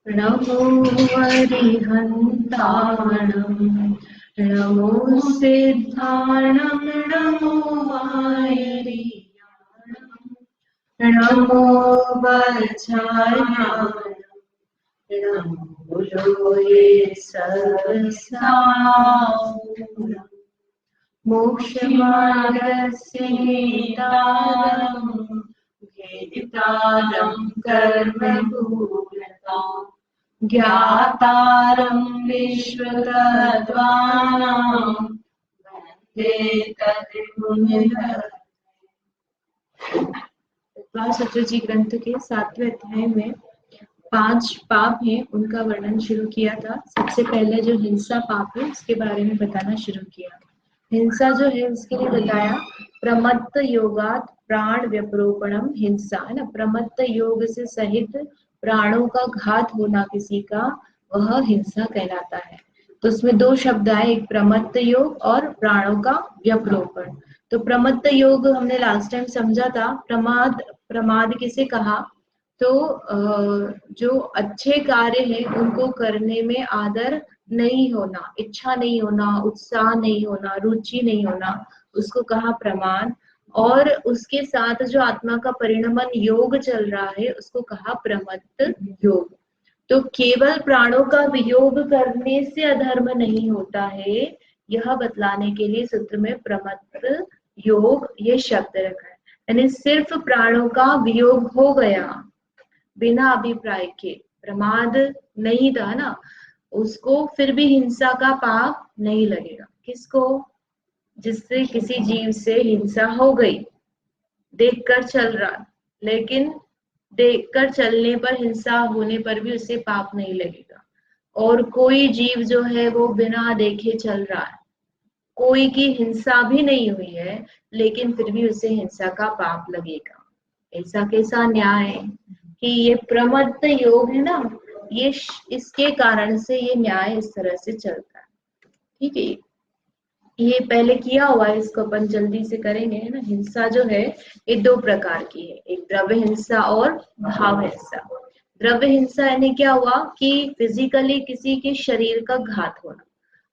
नमो वरिहन्ताणं नमो सिद्धाणं नमो वायुरियाणं नमो वज्रायाणं नमो लोये सहस्राणं मोक्षमार्गस्य नेतारं भेदितारं कर्मभूषणम् ज्ञातारं विश्वतत्त्वानां वन्दे तत्त्वनिधत्ते। सतोजी ग्रंथ के 7वें अध्याय में 5 पाप हैं, उनका वर्णन शुरू किया था। सबसे पहले जो हिंसा पाप है उसके बारे में बताना शुरू किया। हिंसा जो है उसके लिए बताया प्रमत्त योगात प्राण व्यपरोपणम हिंसा, है ना। प्रमत्त योग से सहित प्राणों का घात होना किसी का, वह हिंसा कहलाता है। तो उसमें 2 शब्द आए, एक प्रमत्त योग और प्राणों का व्यपरोपण। तो प्रमत्त योग हमने लास्ट टाइम समझा था। प्रमाद, प्रमाद किसे कहा, तो जो अच्छे कार्य हैं उनको करने में आदर नहीं होना, इच्छा नहीं होना, उत्साह नहीं होना, रुचि नहीं होना, उसको कहा प्रमाद। और उसके साथ जो आत्मा का परिणमन योग चल रहा है उसको कहा प्रमत्त योग। तो केवल प्राणों का वियोग करने से अधर्म नहीं होता है, यह बतलाने के लिए सूत्र में प्रमत्त योग ये शब्द रखा है। यानी सिर्फ प्राणों का वियोग हो गया बिना अभिप्राय के, प्रमाद नहीं था ना, उसको फिर भी हिंसा का पाप नहीं लगेगा। किसको, जिससे किसी जीव से हिंसा हो गई, देखकर चल रहा, लेकिन देखकर चलने पर, हिंसा होने पर भी उसे पाप नहीं लगेगा। और कोई जीव जो है वो बिना देखे चल रहा है, कोई की हिंसा भी नहीं हुई है, लेकिन फिर भी उसे हिंसा का पाप लगेगा। ऐसा कैसा न्याय है कि ये प्रमत्त योग है ना, ये इसके कारण से ये न्याय इस तरह से चलता है। ठीक है, ये पहले किया हुआ है, इसको अपन जल्दी से करेंगे, है ना। हिंसा जो है ये 2 प्रकार की है, एक द्रव्य हिंसा और भाव हिंसा। द्रव्य हिंसा यानी क्या हुआ कि फिजिकली किसी के शरीर का घात होना।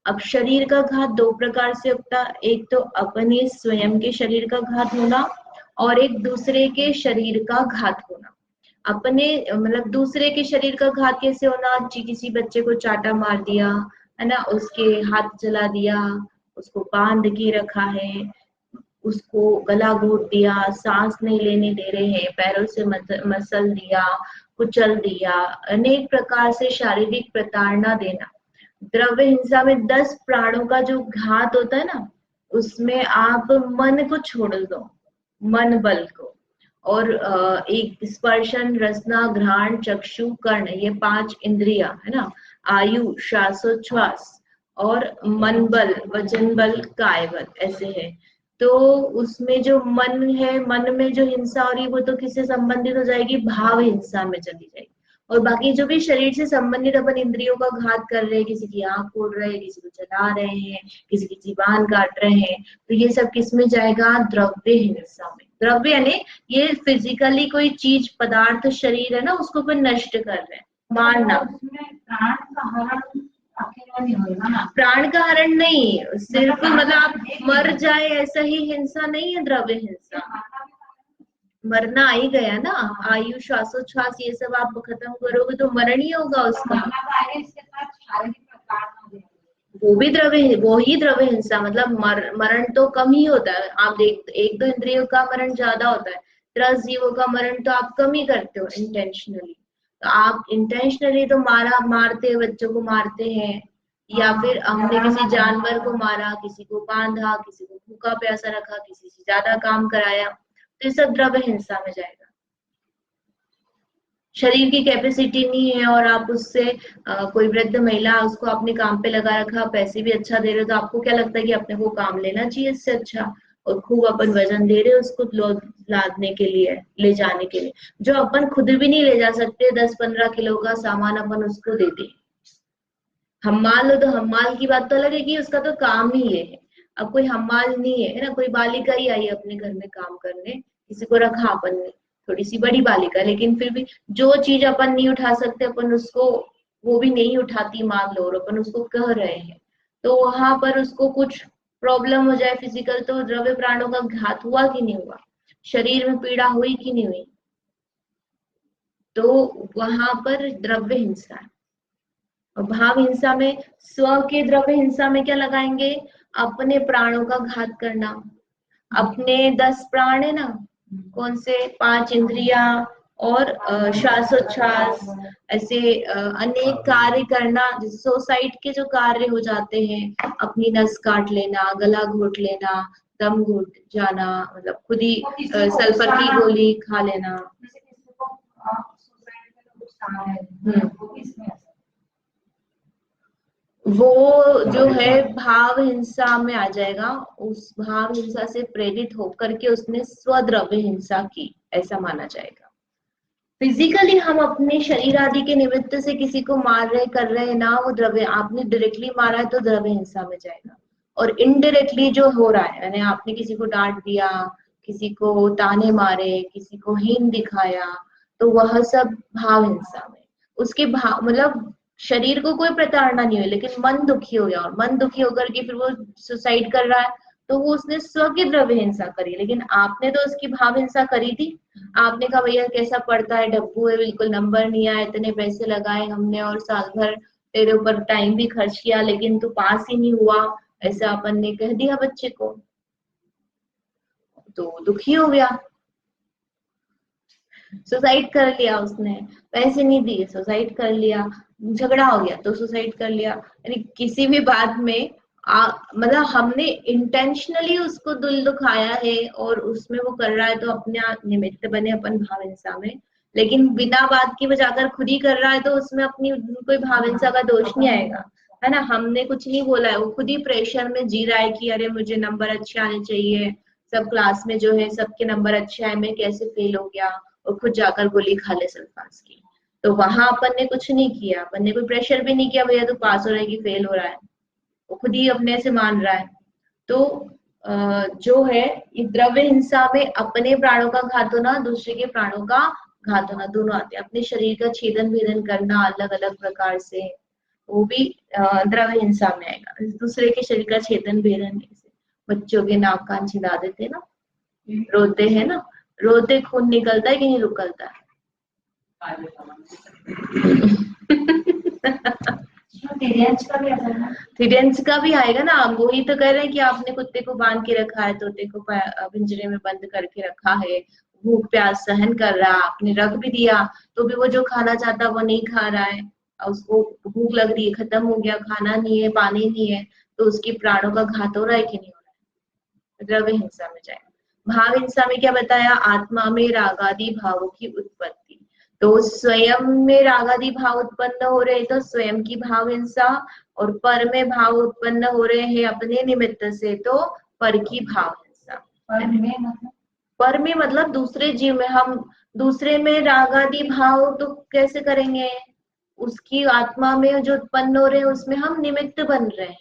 अब शरीर का घात 2 प्रकार से होता है, एक तो अपने स्वयं के शरीर का घात होना और एक दूसरे के शरीर का घात होना। अपने मतलब दूसरे के शरीर का घात कैसे होना, किसी बच्चे को चाटा मार दिया, है ना, उसके हाथ जला दिया, उसको बांध के रखा है, उसको गला घोट दिया, सांस नहीं लेने दे रहे हैं, पैरों से मसल दिया, कुचल दिया, अनेक प्रकार से शारीरिक प्रताड़ना देना। द्रव्य हिंसा में 10 प्राणों का जो घात होता है ना, उसमें आप मन को छोड़ दो, मन बल को, और एक स्पर्शन, रसना, घ्राण, चक्षु, कर्ण, ये 5 इंद्रिया, है ना, आयु, श्वासोच्छ्वास और मन बल, वचन बल, काय बल, ऐसे है। तो उसमें जो मन है, मन में जो हिंसा हो रही है वो तो किससे संबंधित हो जाएगी, भाव हिंसा में चली जाएगी। और बाकी जो भी शरीर से संबंधित अपन इंद्रियों का घात कर रहे हैं, किसी की आंख फोड़ रहे हैं, किसी को जला रहे हैं, किसी की जीवान काट रहे हैं, तो ये सब किस में जाएगा, द्रव्य हिंसा में। द्रव्य यानी ये फिजिकली कोई चीज, पदार्थ, शरीर है ना, उसको फिर नष्ट कर रहे हैं, मारना। प्राण का हरण नहीं, सिर्फ मतलब आप मर जाए ऐसा ही हिंसा नहीं है द्रव्य हिंसा। मरना आ ही गया ना, आयु, श्वासोच्छ्वास, ये सब आप खत्म करोगे तो मरण ही होगा उसका। वो भी द्रव्य, वो ही द्रव्य हिंसा, मतलब मरण तो कम ही होता है। आप देख, 1-2 इंद्रियों का मरण ज्यादा होता है, 10 जीवों का मरण तो आप कम ही करते हो इंटेंशनली। तो आप इंटेंशनली तो मारते हैं, बच्चों को मारते हैं, या फिर हमने किसी जानवर को मारा, किसी को बांधा, किसी को भूखा प्यासा रखा, किसी से ज्यादा काम कराया, तो ये सब द्रव्य हिंसा में जाएगा। शरीर की कैपेसिटी नहीं है और आप उससे कोई वृद्ध महिला, उसको अपने काम पे लगा रखा, पैसे भी अच्छा दे रहे हो, तो आपको क्या लगता है कि अपने को काम लेना चाहिए इससे अच्छा, और खूब अपन वजन दे रहे हो उसको लादने के लिए, ले जाने के लिए, जो अपन खुद भी नहीं ले जा सकते, 10-15 किलो का सामान अपन उसको दे दें। हम्माल हो तो हम्माल की बात तो अलग है कि उसका तो काम ही ये है। अब कोई हम्माल नहीं है, है ना, कोई बालिका ही आई अपने घर में काम करने, किसी को रखा अपन ने, थोड़ी सी बड़ी बालिका, लेकिन फिर भी जो चीज अपन नहीं उठा सकते अपन उसको, वो भी नहीं उठाती मान लो, और अपन उसको कह रहे हैं, तो वहां पर उसको कुछ प्रॉब्लम हो जाए फिजिकल, तो द्रव्य प्राणों का घात हुआ कि नहीं हुआ, शरीर में पीड़ा हुई कि नहीं हुई, तो वहां पर द्रव्य हिंसा है। और भाव हिंसा में स्व के द्रव्य हिंसा में क्या लगाएंगे, अपने प्राणों का घात करना। अपने 10 प्राण है ना, कौन से, 5 इंद्रिया और श्वासोच्छ्वास, ऐसे अनेक कार्य करना, सुसाइड के जो कार्य हो जाते हैं, अपनी नस काट लेना, गला घोट लेना, दम घुट जाना, मतलब खुद ही सल्फर की गोली खा लेना। वो जो है भाव हिंसा में आ जाएगा, उस भाव हिंसा से प्रेरित होकर के उसने स्वद्रव्य हिंसा की, ऐसा माना जाएगा। फिजिकली हम अपने शरीर आदि के निमित्त से किसी को मार रहे कर रहे हैं ना, वो द्रव्य, आपने डायरेक्टली मारा है तो द्रव्य हिंसा में जाएगा। और इनडायरेक्टली जो हो रहा है, यानी आपने किसी को डांट दिया, किसी को ताने मारे, किसी को हीन दिखाया, तो वह सब भाव हिंसा में। उसके भाव मतलब शरीर को कोई प्रताड़ना नहीं हुई, लेकिन मन दुखी हो गया, और मन दुखी होकर के फिर वो सुसाइड कर रहा है, तो वो उसने स्व की द्रव्य हिंसा करी, लेकिन आपने तो उसकी भाव हिंसा करी थी। आपने कहा भैया कैसा पढ़ता है, डब्बू है, बिल्कुल नंबर नहीं आया, इतने पैसे लगाए हमने और साल भर तेरे ऊपर टाइम भी खर्च किया, लेकिन तू पास ही नहीं हुआ, ऐसा अपन ने कह दिया बच्चे को, तो दुखी हो गया, सुसाइड कर लिया उसने। पैसे नहीं दिए, सुसाइड कर लिया। झगड़ा हो गया तो सुसाइड कर लिया। यानी किसी भी बात में मतलब हमने इंटेंशनली उसको दिल दुखाया है और उसमें वो कर रहा है, तो अपने निमित्त बने अपन भाव हिंसा में। लेकिन बिना बात की बजाकर खुद ही कर रहा है, तो उसमें अपनी कोई भाव हिंसा का दोष नहीं आएगा, है ना। हमने कुछ नहीं बोला है, वो खुद ही प्रेशर में जी रहा है कि अरे मुझे नंबर अच्छे आने चाहिए, सब क्लास में जो है सबके नंबर अच्छे आए, मैं कैसे फेल हो गया, और खुद जाकर गोली खा ले सल्फास की। तो वहां अपन ने कुछ नहीं किया, अपन ने कोई प्रेशर भी नहीं किया भैया तू पास हो रहा है कि फेल हो रहा है, वो खुद ही अपने से मान रहा है। तो जो है ये द्रव्य हिंसा में अपने प्राणों का घात होना, दूसरे के प्राणों का घात होना, दोनों आते हैं। अपने शरीर का छेदन भेदन करना अलग अलग प्रकार से, वो भी द्रव्य हिंसा में आएगा। दूसरे के शरीर का छेदन भेदन, बच्चों के नाक कान छिदा देते हैं ना, रोते हैं ना, रोते खून निकलता है कि नहीं निकलता है? थिडेंस का भी आएगा ना। हम वही तो कह रहे हैं कि आपने कुत्ते को बांध के रखा है, तोते को पिंजरे में बंद करके रखा है, भूख प्यास सहन कर रहा, आपने रख भी दिया, तो भी वो जो खाना चाहता वो नहीं खा रहा है, उसको भूख लग रही है, खत्म हो गया, खाना नहीं है, पानी नहीं है, तो उसकी प्राणों का घात हो रहा है कि नहीं हो रहा है? द्रव्य हिंसा में जाए। भाव हिंसा में क्या बताया, आत्मा में रागादि भावों की उत्पत्ति। तो स्वयं में रागादि भाव उत्पन्न हो रहे तो स्वयं की भाव हिंसा, और पर में भाव उत्पन्न हो रहे हैं अपने निमित्त से, तो पर की भाव हिंसा। पर में मतलब दूसरे जीव में, हम दूसरे में रागादि भाव तो कैसे करेंगे, उसकी आत्मा में जो उत्पन्न हो रहे हैं उसमें हम निमित्त बन रहे हैं।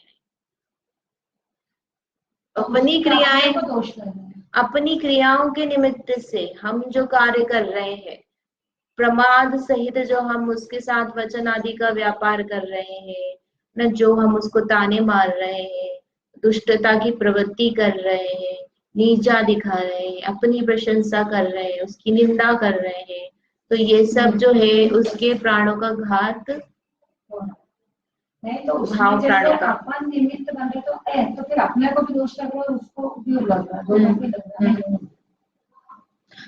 अपनी क्रियाएं, अपनी क्रियाओं के निमित्त से हम जो कार्य कर रहे हैं, प्रमाद सहित जो हम उसके साथ वचन आदि का व्यापार कर रहे हैं न, जो हम उसको ताने मार रहे हैं, दुष्टता की प्रवृत्ति कर रहे हैं, नीचा दिखा रहे हैं, अपनी प्रशंसा कर रहे हैं, उसकी निंदा कर रहे हैं, तो ये सब जो है उसके प्राणों का घात, नहीं तो भाव प्राणों का। अपन निमित्त बने तो फिर अपने को भी दोष लग रहा है, उसको भी लग रहा है, दोनों को लग रहा है।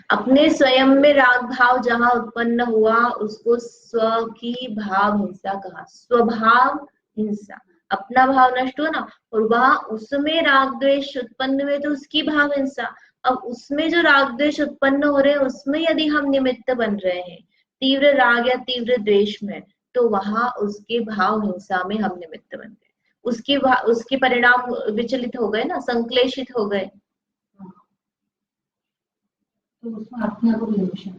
अपने स्वयं में राग भाव जहां उत्पन्न हुआ उसको स्व की भाव हिंसा कहा, स्वभाव हिंसा। अपना भाव नष्ट हुआ ना, और वहां उसमें राग द्वेष उत्पन्न हुए तो उसकी भाव हिंसा। अब उसमें जो राग द्वेष उत्पन्न हो रहे हैं उसमें यदि हम निमित्त बन रहे हैं, तीव्र राग या तीव्र द्वेष में, तो वहां उसके भाव हिंसा में हम निमित्त बन गए, उसके परिणाम विचलित हो गए ना, संक्लेशित हो गए, तो उसमें अपने को भी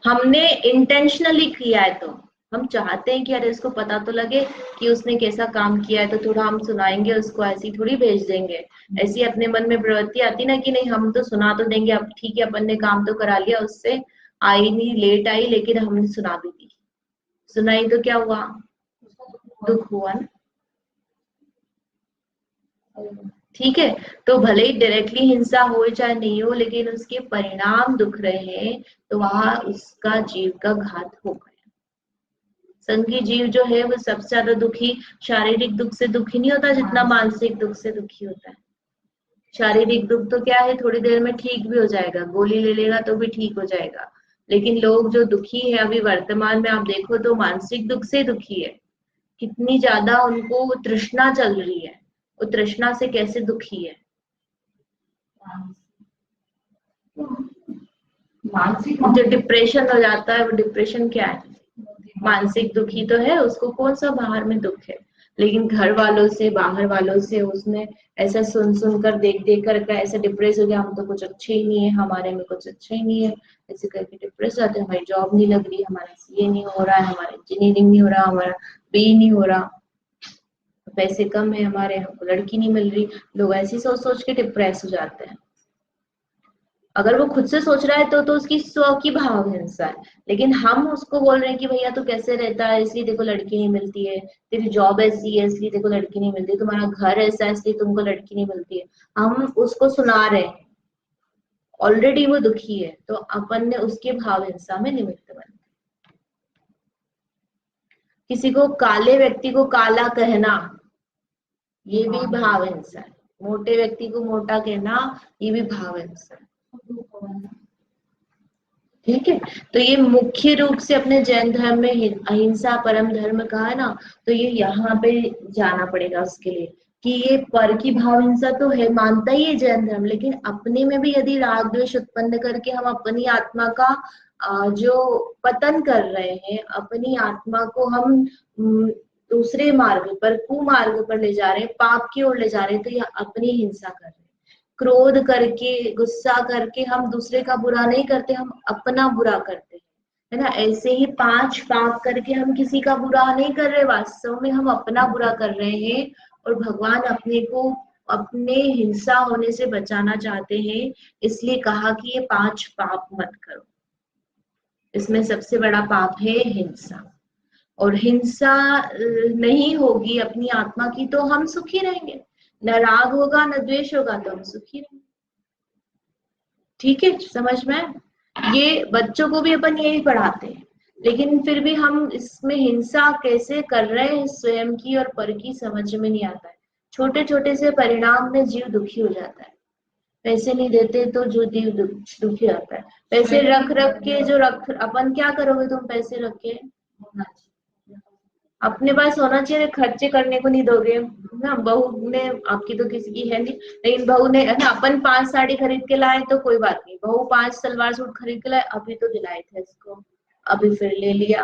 हमने इंटेंशनली किया है, तो हम चाहते हैं कि अरे इसको पता तो लगे कि उसने कैसा काम किया है, तो थोड़ा हम सुनाएंगे उसको, ऐसी थोड़ी भेज देंगे। ऐसी अपने मन में प्रवृत्ति आती ना कि नहीं हम तो सुना तो देंगे, अब ठीक है अपन ने काम तो करा लिया उससे, आई नहीं, लेट आई, लेकिन हमने सुना भी दी। सुनाई तो क्या हुआ, दुख हुआ ना। ठीक है, तो भले ही डायरेक्टली हिंसा हो चाहे नहीं हो, लेकिन उसके परिणाम दुख रहे हैं, तो वहां उसका जीव का घात हो गया। संघी जीव जो है वो सबसे ज्यादा दुखी शारीरिक दुख से दुखी नहीं होता जितना मानसिक दुख से दुखी होता है। शारीरिक दुख तो क्या है, थोड़ी देर में ठीक भी हो जाएगा, गोली ले लेगा तो भी ठीक हो जाएगा। लेकिन लोग जो दुखी है अभी वर्तमान में, आप देखो तो मानसिक दुख से दुखी है। कितनी ज्यादा उनको तृष्णा चल रही है, वो तृष्णा से कैसे दुखी है। मानसिक जो डिप्रेशन हो जाता है, वो डिप्रेशन क्या है, मानसिक दुखी तो है, उसको कौन सा बाहर में दुख है। लेकिन घर वालों से, बाहर वालों से, उसमें ऐसा सुन सुन कर, देख देख कर ऐसा डिप्रेस हो गया, हम तो कुछ अच्छे ही नहीं है, हमारे में कुछ अच्छा ही नहीं है, ऐसे करके डिप्रेस जाते हैं। हमारी जॉब नहीं लग रही, हमारा सीए नहीं हो रहा है, हमारा इंजीनियरिंग नहीं हो रहा, हमारा बी नहीं हो रहा, पैसे कम है हमारे, हमको लड़की नहीं मिल रही। लोग ऐसी सोच सोच के डिप्रेस हो जाते हैं। अगर वो खुद से सोच रहा है तो उसकी स्व की भाव हिंसा है। लेकिन हम उसको बोल रहे हैं कि भैया तू कैसे रहता है, इसलिए देखो लड़की नहीं मिलती है, तेरी जॉब ऐसी है इसलिए देखो लड़की नहीं मिलती है, तुम्हारा घर ऐसा है इसलिए तुमको लड़की नहीं मिलती है। हम उसको सुना रहे हैं, ऑलरेडी वो दुखी है, तो अपन ने उसके भाव हिंसा में निमित्त बने। किसी को, काले व्यक्ति को काला कहना, ये भी भाव हिंसा है। मोटे व्यक्ति को मोटा कहना, ये भी भाव हिंसा है। ठीक है, तो ये मुख्य रूप से अपने जैन धर्म में अहिंसा परम धर्म कहा है ना, तो ये यहाँ पे जाना पड़ेगा उसके लिए कि ये पर की भाव हिंसा तो है, मानता ही है जैन धर्म, लेकिन अपने में भी यदि राग द्वेष उत्पन्न करके हम अपनी आत्मा का जो पतन कर रहे हैं, अपनी आत्मा को हम दूसरे मार्ग पर, कुमार्ग पर ले जा रहे हैं, पाप की ओर ले जा रहे हैं, तो यह अपनी हिंसा कर रहे हैं। क्रोध करके, गुस्सा करके हम दूसरे का बुरा नहीं करते, हम अपना बुरा करते हैं, है ना। ऐसे ही 5 पाप करके हम किसी का बुरा नहीं कर रहे, वास्तव में हम अपना बुरा कर रहे हैं। और भगवान अपने को अपने हिंसा होने से बचाना चाहते हैं, इसलिए कहा कि ये 5 पाप मत करो। इसमें सबसे बड़ा पाप है हिंसा। और हिंसा नहीं होगी अपनी आत्मा की तो हम सुखी रहेंगे, न राग होगा न द्वेष होगा तो हम सुखी रहेंगे। ठीक है, समझ में। ये बच्चों को भी अपन यही पढ़ाते हैं, लेकिन फिर भी हम इसमें हिंसा कैसे कर रहे हैं स्वयं की और पर की समझ में नहीं आता है। छोटे छोटे से परिणाम में जीव दुखी हो जाता है। पैसे नहीं देते तो जो जीव दुखी होता है। पैसे रख रख के जो रख, अपन क्या करोगे तुम पैसे रख के, अपने पास होना चाहिए, खर्चे करने को नहीं दोगे ना। बहू ने, आपकी तो किसी की है नहीं, लेकिन बहू ने, है ना, अपन 5 साड़ी खरीद के लाए तो कोई बात नहीं, बहू 5 सलवार सूट खरीद के लाए, अभी तो दिलाए थे इसको, अभी फिर ले लिया।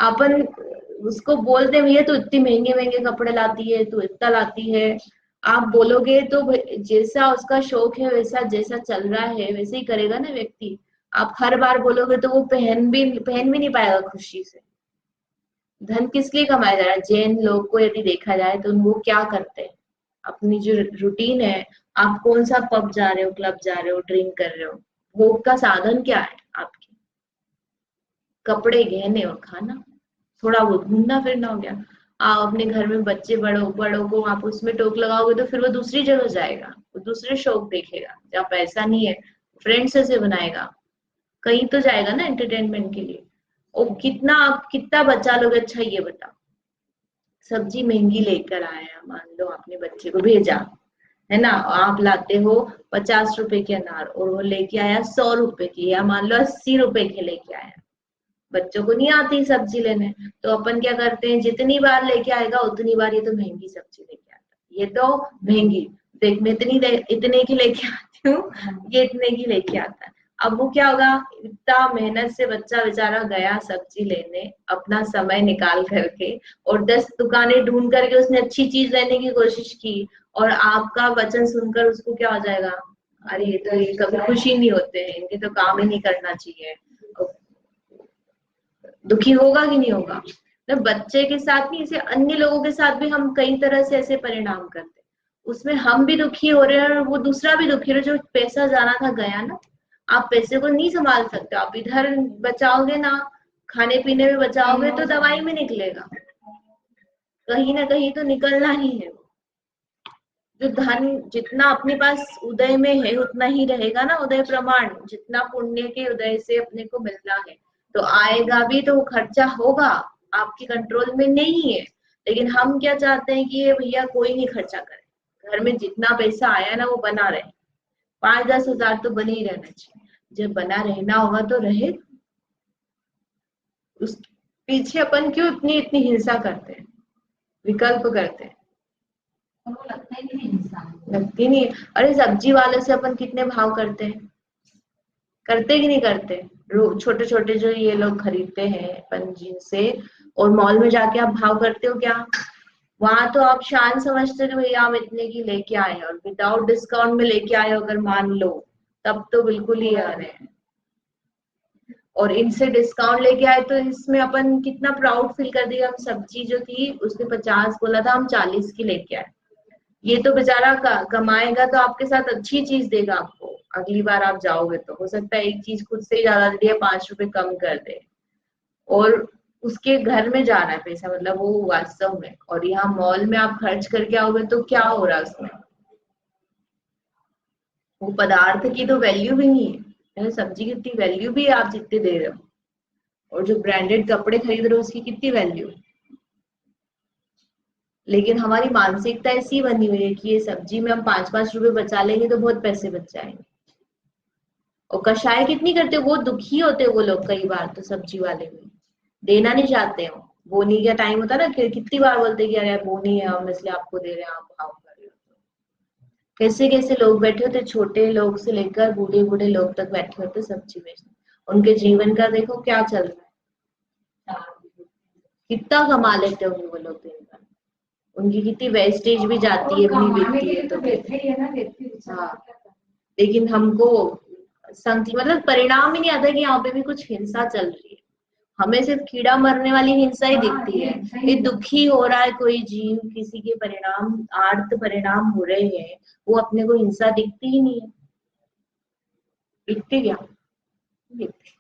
अपन उसको बोलते भैया तू इतनी महंगे महंगे कपड़े लाती है, तू इतना लाती है, आप बोलोगे तो जैसा उसका शौक है, वैसा जैसा चल रहा है वैसे ही करेगा ना व्यक्ति। आप हर बार बोलोगे तो वो पहन भी नहीं पाएगा खुशी से। धन किस लिए कमाया जा रहा है, जैन लोग को यदि देखा जाए तो वो क्या करते हैं, अपनी जो रूटीन है, आप कौन सा पब जा रहे हो, क्लब जा रहे हो, ड्रिंक कर रहे हो, भोग का साधन क्या है आपके, कपड़े, गहने और खाना, थोड़ा वो घूमना फिरना हो गया। आप अपने घर में बच्चे, बड़ों बड़ों को आप उसमें टोक लगाओगे तो फिर वो दूसरी जगह जाएगा, वो दूसरे शौक देखेगा, जहाँ पैसा नहीं है फ्रेंड्स से बनाएगा, कहीं तो जाएगा ना एंटरटेनमेंट के लिए। और कितना, आप कितना बचा लोगे, अच्छा ये बताओ। सब्जी महंगी लेकर आया, मान लो आपने बच्चे को भेजा, है ना, आप लाते हो 50 रुपए के अनार और वो लेके आया 100 रुपए की, या मान लो 80 रुपए के लेके आया। बच्चों को नहीं आती सब्जी लेने, तो अपन क्या करते हैं, जितनी बार लेके आएगा उतनी बार ये तो महंगी सब्जी लेके आता है, ये तो महंगी, देख मैं इतने की लेके आती हूँ, ये इतने की लेके आता है। अब वो क्या होगा, इतना मेहनत से बच्चा बेचारा गया सब्जी लेने, अपना समय निकाल करके, और 10 दुकानें ढूंढ करके उसने अच्छी चीज लेने की कोशिश की, और आपका वचन सुनकर उसको क्या हो जाएगा, अरे ये तो, ये कभी खुशी नहीं होते हैं, इनके तो काम ही नहीं करना चाहिए, दुखी होगा कि नहीं होगा? मतलब बच्चे के साथ नहीं, इसे अन्य लोगों के साथ भी हम कई तरह से ऐसे परिणाम करते हैं, उसमें हम भी दुखी हो रहे हैं और वो दूसरा भी दुखी हो रहा है। जो पैसा जाना था गया ना, आप पैसे को नहीं संभाल सकते, आप इधर बचाओगे ना, खाने पीने में बचाओगे तो दवाई में निकलेगा, कहीं ना कहीं तो निकलना ही है। जो धन जितना अपने पास उदय में है उतना ही रहेगा ना, उदय प्रमाण जितना पुण्य के उदय से अपने को मिलना है तो आएगा भी, तो खर्चा होगा, आपके कंट्रोल में नहीं है। लेकिन हम क्या चाहते हैं कि ये भैया कोई नहीं खर्चा करे, घर में जितना पैसा आया ना वो बना रहे, 5-10 हजार तो बने ही रहना चाहिए। जब बना रहना होगा तो रहे, उस पीछे अपन क्यों इतनी इतनी हिंसा करते हैं, विकल्प करते हैं, वो लगता ही नहीं इंसान, लगती नहीं है। अरे सब्जी वाले से अपन कितने भाव करते हैं, करते कि नहीं करते? छोटे छोटे जो ये लोग खरीदते हैं अपन जिनसे, और मॉल में जाके आप भाव करते हो क्या? वहां तो आप शान समझते हो भैया हम इतने की लेके आए और विदाउट डिस्काउंट में लेके आए अगर मान लो, तब तो बिल्कुल ही आ रहे हैं। और इनसे डिस्काउंट लेके आए तो इसमें अपन कितना प्राउड फील कर दिया, हम सब्जी जो थी उसने 50 बोला था, हम 40 की लेके आए। ये तो बेचारा कमाएगा तो आपके साथ अच्छी चीज देगा आपको, अगली बार आप जाओगे तो हो सकता है एक चीज खुद से ही ज्यादा दे, 5 रुपए कम कर दे, और उसके घर में जा रहा है पैसा, मतलब वो वास्तव में। और यहाँ मॉल में आप खर्च करके आओगे तो क्या हो रहा है उसमें, वो पदार्थ की तो वैल्यू भी नहीं है, सब्जी की इतनी वैल्यू भी है आप जितने दे रहे हो, और जो ब्रांडेड कपड़े खरीद रहे हो उसकी कितनी वैल्यू है। लेकिन हमारी मानसिकता ऐसी बनी हुई है कि ये सब्जी में हम 5-5 रुपए बचा लेंगे तो बहुत पैसे बच जाएंगे। और कषाय कितनी करते हो, वो दुखी होते हो वो लोग कई बार तो, सब्जी वाले भी देना नहीं चाहते हो। बोनी का टाइम होता है ना, कितनी बार बोलते कि अरे बोनी है हम इसलिए आपको दे रहे हैं, आप भाव कर रहे हो। कैसे कैसे लोग बैठे होते, छोटे लोग से लेकर बूढ़े बूढ़े लोग तक बैठे होते सब्जी बेचने, उनके जीवन का देखो क्या चल रहा है, कितना कमा लेते होंगे वो लोग दिन भर, उनकी कितनी वेस्टेज भी जाती है अपनी बिकती है तो। हाँ, लेकिन हमको मतलब परिणाम ही नहीं आता कि यहाँ पे भी कुछ हिंसा चल रही है, हमें सिर्फ कीड़ा मरने वाली हिंसा ही दिखती है। ये दुखी हो रहा है कोई जीव, किसी के परिणाम आर्त परिणाम हो रहे हैं, वो अपने को हिंसा दिखती ही नहीं है, दिखती क्या दिखती।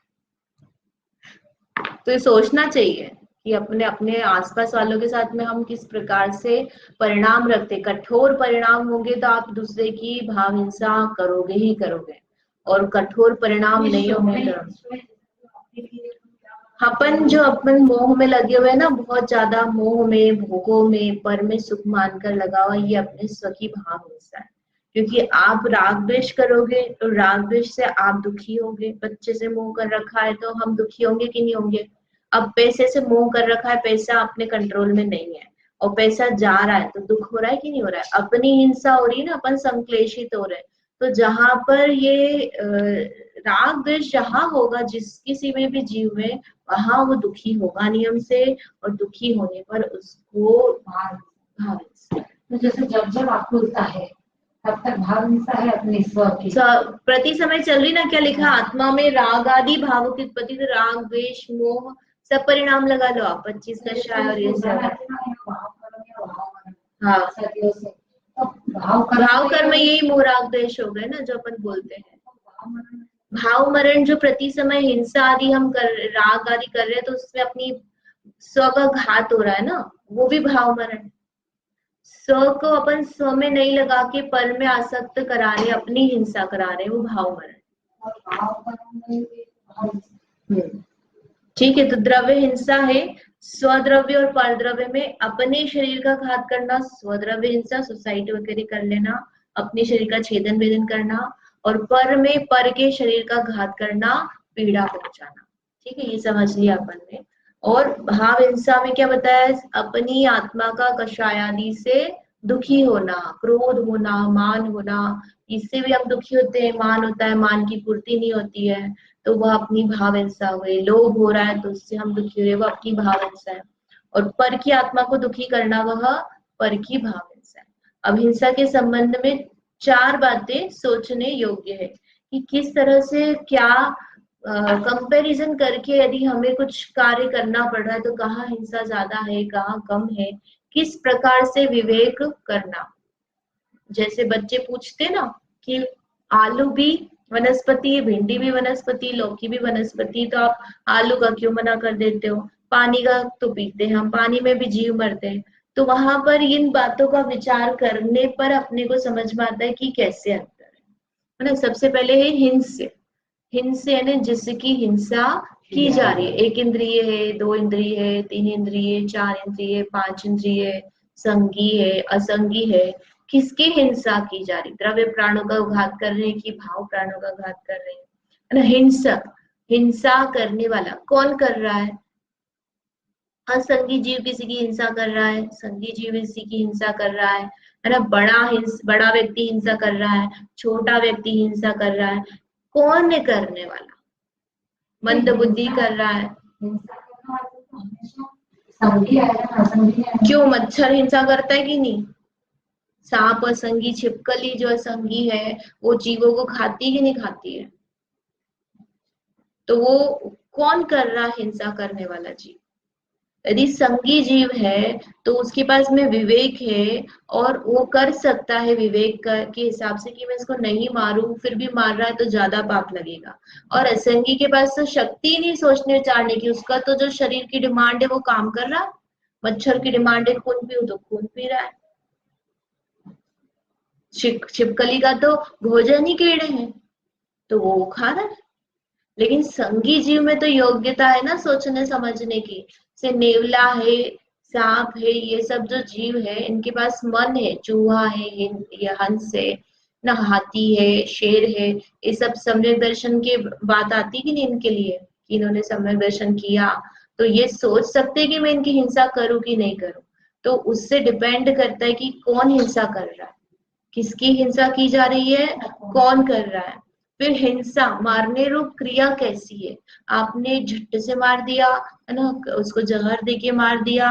तो ये सोचना चाहिए कि अपने अपने आसपास वालों के साथ में हम किस प्रकार से परिणाम रखते, कठोर परिणाम होंगे तो आप दूसरे की भाव हिंसा करोगे ही करोगे, और कठोर परिणाम नहीं होंगे तो अपन मोह में लगे हुए हैं ना, बहुत ज्यादा मोह में, भोगों में, पर में सुख मानकर लगा हुआ, ये अपने स्व की भाव हिंसा है। क्योंकि आप राग द्वेष करोगे तो राग द्वेष से आप दुखी होगे, बच्चे से मोह कर रखा है तो हम दुखी होंगे कि नहीं होंगे? अब पैसे से मोह कर रखा है, पैसा अपने कंट्रोल में नहीं है और पैसा जा रहा है तो दुख हो रहा है कि नहीं हो रहा है? अपनी हिंसा हो रही है ना, अपन संक्लेशित हो रहे हैं। तो जहां पर ये राग द्वेष जहां होगा जिस किसी में भी जीव में, वहां वो दुखी होगा नियम से, और दुखी होने पर उसको भाव तो जैसे जब जब आकुलता है तब तक भाव हिंसा है अपने स्व की, प्रति समय चल रही ना, क्या लिखा आत्मा में राग आदि भावों की उत्पत्ति, तो राग द्वेष मोह सब परिणाम लगा लो आप, 25 कक्षाएं और ये सब। हाँ, भाव कर्म यही मोह राग द्वेष हो गए ना जो अपन बोलते हैं। भाव मरण जो प्रति समय हिंसा आदि हम कर, राग आदि कर रहे हैं तो उसमें अपनी स्व का घात हो रहा है ना, वो भी भाव मरण। स्व को अपन स्व में नहीं लगा के पर में आसक्त करा रहे, अपनी हिंसा करा रहे, वो भाव मरण। ठीक है, तो द्रव्य हिंसा है, स्वद्रव्य और परद्रव्य में अपने शरीर का घात करना स्वद्रव्य हिंसा, सोसाइटी वगैरह कर लेना, अपने शरीर का छेदन भेदन करना, और पर में पर के शरीर का घात करना, पीड़ा पहुंचाना। ठीक है, ये समझ लिया अपन ने। और भाव हिंसा में क्या बताया, अपनी आत्मा का कषाय आदि से दुखी होना, क्रोध होना, मान होना, इससे भी हम दुखी होते हैं, मान होता है, मान की पूर्ति नहीं होती है तो वह अपनी भाव हिंसा हुई, लोभ हो रहा है तो उससे हम दुखी हो रहे, वह अपनी भाव हिंसा है। और पर की आत्मा को दुखी करना वह पर की भाव हिंसा है। अब हिंसा के संबंध में 4 बातें सोचने योग्य है कि किस तरह से क्या कंपैरिजन करके यदि हमें कुछ कार्य करना पड़ रहा है तो कहाँ हिंसा ज्यादा है, कहाँ कम है, किस प्रकार से विवेक करना। जैसे बच्चे पूछते ना कि आलू भी वनस्पति है, भिंडी भी वनस्पति, लौकी भी वनस्पति, तो आप आलू का क्यों मना कर देते हो? पानी का तो पीते हैं हम, पानी में भी जीव मरते हैं। तो वहां पर इन बातों का विचार करने पर अपने को समझ में आता है कि कैसे अंतर है ना। सबसे पहले है हिंस्य। हिंस्य यानी जिसकी हिंसा की जा रही है। एक इंद्रिय है, दो इंद्रिय है, तीन इंद्रिय, चार इंद्रिय, पांच इंद्रिय, संगी है, असंगी है, किसकी हिंसा की जा रही? द्रव्य प्राणों का घात कर रहे हैं कि भाव प्राणों का घात कर रहे हैं, है ना। हिंसक, हिंसा करने वाला कौन कर रहा है? असंगी जीव किसी की हिंसा कर रहा है, संगी जीव किसी की हिंसा कर रहा है ना। बड़ा व्यक्ति हिंसा कर रहा है, छोटा व्यक्ति हिंसा कर रहा है। कौन है करने वाला? मंद बुद्धि कर रहा है। क्यों? मच्छर हिंसा करता है कि नहीं? सांप असंगी, छिपकली जो असंगी है वो जीवों को खाती कि नहीं खाती है? तो वो कौन कर रहा है? हिंसा करने वाला जीव। यदि संगी जीव है तो उसके पास में विवेक है और वो कर सकता है विवेक के हिसाब से कि मैं इसको नहीं मारूं, फिर भी मार रहा है तो ज्यादा पाप लगेगा। और असंगी के पास तो शक्ति नहीं सोचने विचारने की, उसका तो जो शरीर की डिमांड है वो काम कर रहा है। मच्छर की डिमांड है खून पीऊं तो खून पी रहा है। छिपकली का तो भोजन ही कीड़े हैं तो वो खा रहा है। लेकिन संगी जीव में तो योग्यता है ना सोचने समझने की। से नेवला है, सांप है, ये सब जो जीव है इनके पास मन है। चूहा है, ये हंस है ना, हाथी है, शेर है, ये सब सम्यक दर्शन की बात आती कि नहीं इनके लिए कि इन्होंने सम्यक दर्शन किया तो ये सोच सकते कि मैं इनकी हिंसा करूं कि नहीं करूं। तो उससे डिपेंड करता है कि कौन हिंसा कर रहा है, किसकी हिंसा की जा रही है, कौन कर रहा है। फिर हिंसा मारने रूप क्रिया कैसी है? आपने झट से मार दिया है ना, उसको जहर दे के मार दिया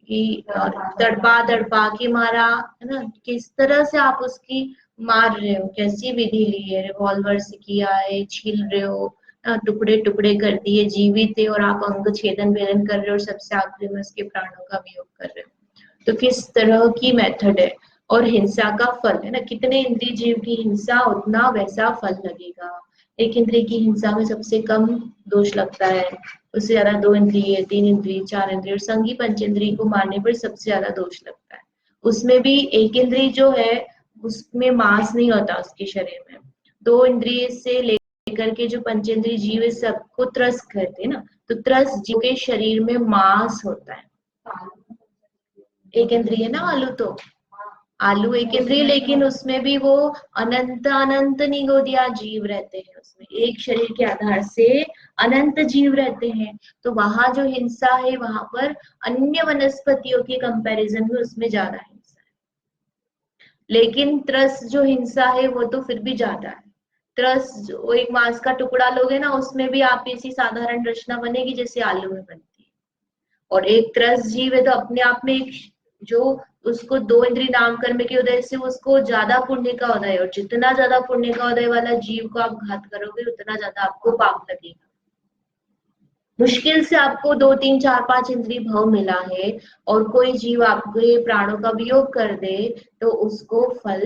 कि तड़पा तड़पा के मारा, है ना, किस तरह से आप उसकी मार रहे हो, कैसी विधि ली है? रिवॉल्वर से किया है, छील रहे हो, टुकड़े टुकड़े कर दिए, जीवित है और आप अंग छेदन भेदन कर रहे हो और सबसे आखिरी में उसके प्राणों का वियोग कर रहे हो। तो किस तरह की मेथड है? और हिंसा का फल है ना, कितने इंद्रिय जीव की हिंसा उतना वैसा फल लगेगा। एक इंद्रिय की हिंसा में सबसे कम दोष लगता है, उससे ज्यादा दो इंद्रिय, तीन इंद्रिय, चार इंद्रिय और संगी पंचेंद्रिय को मारने पर सबसे ज्यादा दोष लगता है। उसमें भी एक इंद्रिय जो है उसमें मांस नहीं होता उसके शरीर में। दो इंद्रिय से लेकर के जो पंचेंद्रिय जीव है सबको त्रस कहते हैं ना, तो त्रस जीव के शरीर में मांस होता है। एक इंद्रिय ना आलू, तो आलू एक इंद्रिय, लेकिन उसमें भी वो अनंत अनंत निगोदिया जीव रहते हैं। उसमें एक शरीर के आधार से अनंत जीव रहते हैं। तो वहां जो हिंसा है वहां पर अन्य वनस्पतियों के कंपैरिजन में उसमें ज्यादा हिंसा है। लेकिन त्रस जो हिंसा है वो तो फिर भी ज्यादा है। त्रस वो एक मांस का टुकड़ा लोगे ना, उसमें भी आप ऐसी साधारण रचना बनेगी जैसे आलू में बनती है। और एक त्रस जीव है तो अपने आप में एक जो उसको दो इंद्रिय नाम कर्म की उदय से उसको ज्यादा पुण्य का उदय, और जितना ज्यादा पुण्य का उदय वाला जीव को आप घात करोगे उतना ज्यादा आपको पाप लगेगा। मुश्किल से आपको दो तीन चार पांच इंद्रिय भव मिला है और कोई जीव आपके प्राणों का वियोग कर दे तो उसको फल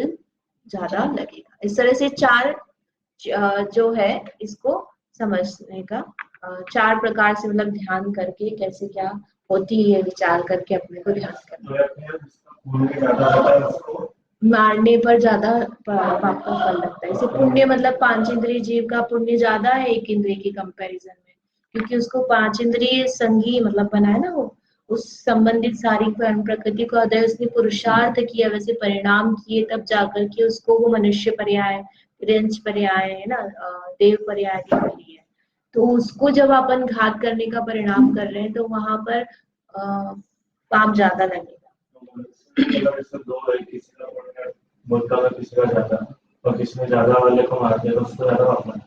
ज्यादा लगेगा। इस तरह से चार जो है इसको समझने का चार प्रकार से मतलब ध्यान करके कैसे क्या होती है विचार करके अपने को ध्यान करना। मारने पर ज्यादा पाप का फल लगता है। इसे पुण्य मतलब पांच इंद्रिय जीव का पुण्य ज्यादा है एक इंद्रिय के कंपैरिजन में, क्योंकि उसको पांच इंद्रिय संगी मतलब बनाए ना, वो उस संबंधित सारी प्रकृति को अदय उसने पुरुषार्थ किया, वैसे परिणाम किए तब जाकर के उसको वो मनुष्य पर्याय, रेंज पर्याय है ना, देव पर्याय भी मिली है। तो उसको जब अपन घात करने का परिणाम कर रहे हैं तो वहां पर पाप ज्यादा लगेगा। बोलता था किसी का ज्यादा और किसमें ज्यादा वाले को मारते हैं उसको ज्यादा पाप लगता है।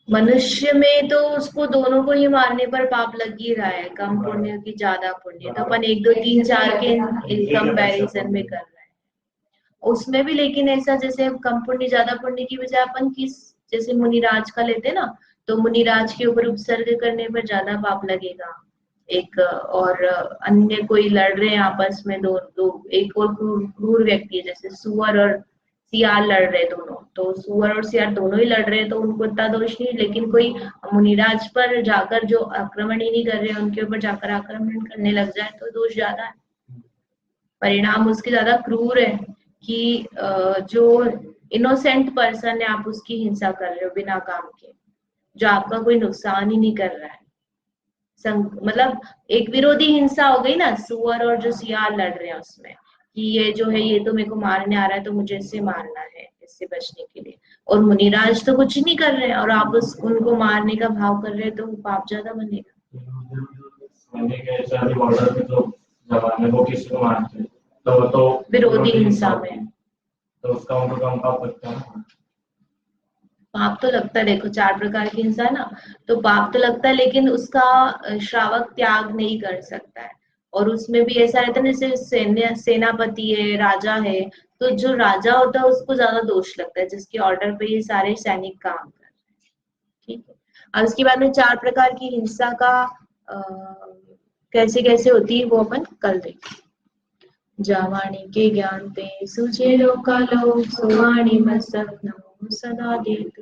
मनुष्य में तो उसको दोनों को ही मारने पर पाप लग ही रहा है, कम पुण्य की ज्यादा पुण्य, तो अपन एक दो तीन चार के कंपैरिजन में कर रहे हैं उसमें भी। लेकिन ऐसा जैसे कम पुण्य ज्यादा पुण्य की बजाय अपन किस, जैसे मुनिराज का लेते ना तो मुनिराज के ऊपर उपसर्ग करने पर ज्यादा पाप लगेगा। एक और अन्य कोई लड़ रहे हैं आपस में, दो एक और क्रूर व्यक्ति है, जैसे सुअर और सियार लड़ रहे दोनों, तो सुअर और सियार दोनों ही लड़ रहे हैं तो उनको इतना दोष नहीं, लेकिन कोई मुनिराज पर जाकर जो आक्रमण ही नहीं कर रहे हैं उनके ऊपर जाकर आक्रमण करने लग जाए तो दोष ज्यादा है, परिणाम उसके ज्यादा क्रूर है कि जो इनोसेंट पर्सन है आप उसकी हिंसा कर रहे हो बिना काम के, जो आपका कोई नुकसान ही नहीं कर रहा है। मतलब एक विरोधी हिंसा हो गई ना, सुअर और जो सियार लड़ रहे हैं उसमें, कि ये जो है ये तो मेरे को मारने आ रहा है तो मुझे इससे मारना है इससे बचने के लिए, और मुनिराज तो कुछ नहीं कर रहे हैं और आप उनको मारने का भाव कर रहे हैं तो पाप ज्यादा बनेगा। बॉर्डर पे जो जवान है वो किसी को मारते हैं तो विरोधी हिंसा में तो उसका उनको कम पाप लगता है। पाप तो लगता है, देखो 4 प्रकार की हिंसा है ना, तो पाप तो लगता है लेकिन उसका श्रावक त्याग नहीं कर सकता है, और उसमें भी ऐसा रहता है जैसे सेनापति है, राजा है, तो जो राजा होता है उसको ज्यादा दोष लगता है जिसके ऑर्डर पे ये सारे सैनिक काम कर रहे हैं। ठीक है, और उसके बाद में 4 प्रकार की हिंसा का कैसे कैसे होती है वो अपन कल देखेंगे। जावाणी के ज्ञान ते सूझे लोका लो, सुवाणी मस्तक नमो सदा देत।